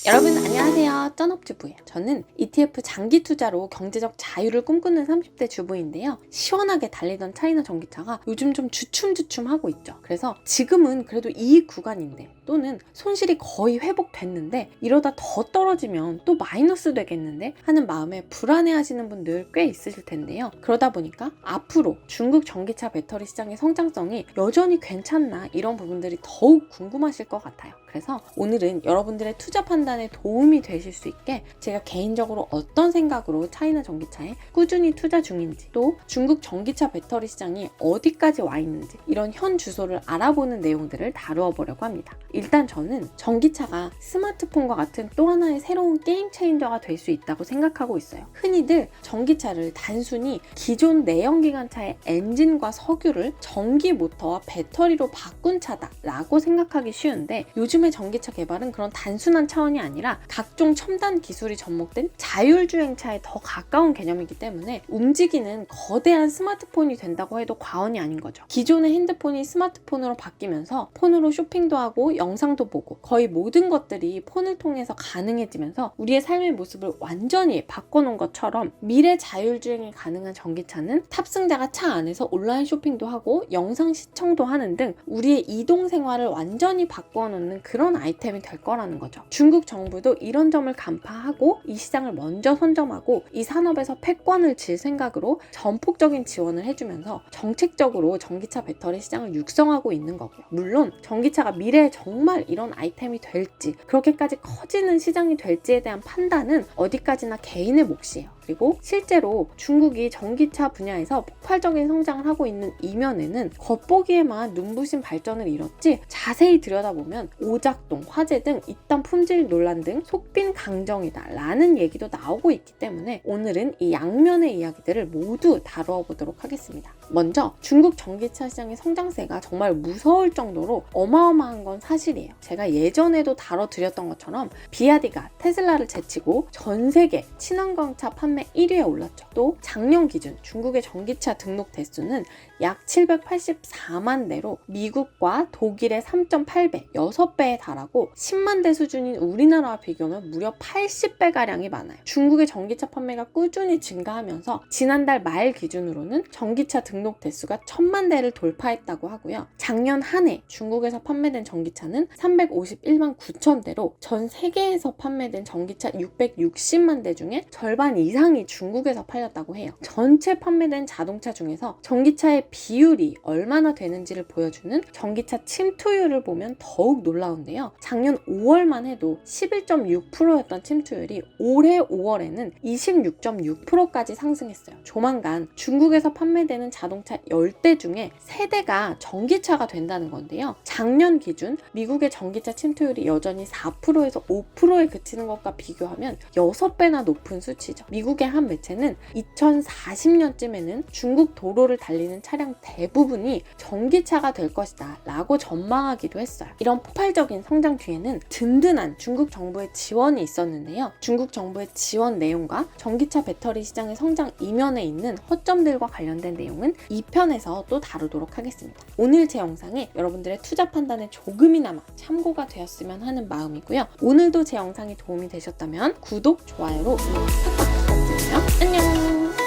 여러분 안녕하세요. 쩐업주부예요. 저는 ETF 장기 투자로 경제적 자유를 꿈꾸는 30대 주부인데요. 시원하게 달리던 차이나 전기차가 요즘 좀 주춤주춤하고 있죠. 그래서 지금은 그래도 이익 구간인데 또는 손실이 거의 회복됐는데 이러다 더 떨어지면 또 마이너스 되겠는데 하는 마음에 불안해하시는 분들 꽤 있으실 텐데요. 그러다 보니까 앞으로 중국 전기차 배터리 시장의 성장성이 여전히 괜찮나 이런 부분들이 더욱 궁금하실 것 같아요. 그래서 오늘은 여러분들의 투자 판단에 도움이 되실 수 있게 제가 개인적으로 어떤 생각으로 차이나 전기차에 꾸준히 투자 중인지, 또 중국 전기차 배터리 시장이 어디까지 와 있는지 이런 현 주소를 알아보는 내용들을 다루어 보려고 합니다. 일단 저는 전기차가 스마트폰과 같은 또 하나의 새로운 게임 체인저가 될 수 있다고 생각하고 있어요. 흔히들 전기차를 단순히 기존 내연기관차의 엔진과 석유를 전기 모터와 배터리로 바꾼 차다라고 생각하기 쉬운데, 요즘의 전기차 개발은 그런 단순한 차원이 아니라 각종 첨단 기술이 접목된 자율주행차에 더 가까운 개념이기 때문에 움직이는 거대한 스마트폰이 된다고 해도 과언이 아닌 거죠. 기존의 핸드폰이 스마트폰으로 바뀌면서 폰으로 쇼핑도 하고 영상도 보고 거의 모든 것들이 폰을 통해서 가능해지면서 우리의 삶의 모습을 완전히 바꿔놓은 것처럼, 미래 자율주행이 가능한 전기차는 탑승자가 차 안에서 온라인 쇼핑도 하고 영상 시청도 하는 등 우리의 이동 생활을 완전히 바꿔놓는 그런 아이템이 될 거라는 거죠. 중국 정부도 이런 점을 간파하고 이 시장을 먼저 선점하고 이 산업에서 패권을 쥘 생각으로 전폭적인 지원을 해주면서 정책적으로 전기차 배터리 시장을 육성하고 있는 거고요. 물론 전기차가 미래에 정말 이런 아이템이 될지, 그렇게까지 커지는 시장이 될지에 대한 판단은 어디까지나 개인의 몫이에요. 그리고 실제로 중국이 전기차 분야에서 폭발적인 성장을 하고 있는 이면에는 겉보기에만 눈부신 발전을 이뤘지 자세히 들여다보면 오작동, 화재 등 이딴 품질 논란 등 속빈 강정이다 라는 얘기도 나오고 있기 때문에 오늘은 이 양면의 이야기들을 모두 다루어 보도록 하겠습니다. 먼저 중국 전기차 시장의 성장세가 정말 무서울 정도로 어마어마한 건 사실이에요. 제가 예전에도 다뤄드렸던 것처럼 비아디가 테슬라를 제치고 전 세계 친환경차 판매 1위에 올랐죠. 또 작년 기준 중국의 전기차 등록 대수는 약 784만 대로 미국과 독일의 3.8배, 6배에 달하고 10만 대 수준인 우리나라와 비교하면 무려 80배가량이 많아요. 중국의 전기차 판매가 꾸준히 증가하면서 지난달 말 기준으로는 전기차 등록 대수가 1000만 대를 돌파했다고 하고요. 작년 한 해 중국에서 판매된 전기차는 351만 9천 대로 전 세계에서 판매된 전기차 660만 대 중에 절반 이상이 중국에서 팔렸다고 해요. 전체 판매된 자동차 중에서 전기차의 비율이 얼마나 되는지를 보여주는 전기차 침투율을 보면 더욱 놀라운데요. 작년 5월만 해도 11.6%였던 침투율이 올해 5월에는 26.6%까지 상승했어요. 조만간 중국에서 판매되는 자동차 10대 중에 3대가 전기차가 된다는 건데요. 작년 기준 미국의 전기차 침투율이 여전히 4%에서 5%에 그치는 것과 비교하면 6배나 높은 수치죠. 미국의 한 매체는 2040년쯤에는 중국 도로를 달리는 차량 대부분이 전기차가 될 것이다 라고 전망하기도 했어요. 이런 폭발적인 성장 뒤에는 든든한 중국 정부의 지원이 있었는데요. 중국 정부의 지원 내용과 전기차 배터리 시장의 성장 이면에 있는 허점들과 관련된 내용은 2편에서 또 다루도록 하겠습니다. 오늘 제 영상이 여러분들의 투자 판단에 조금이나마 참고가 되었으면 하는 마음이고요. 오늘도 제 영상이 도움이 되셨다면 구독, 좋아요로 부탁드려요. 안녕!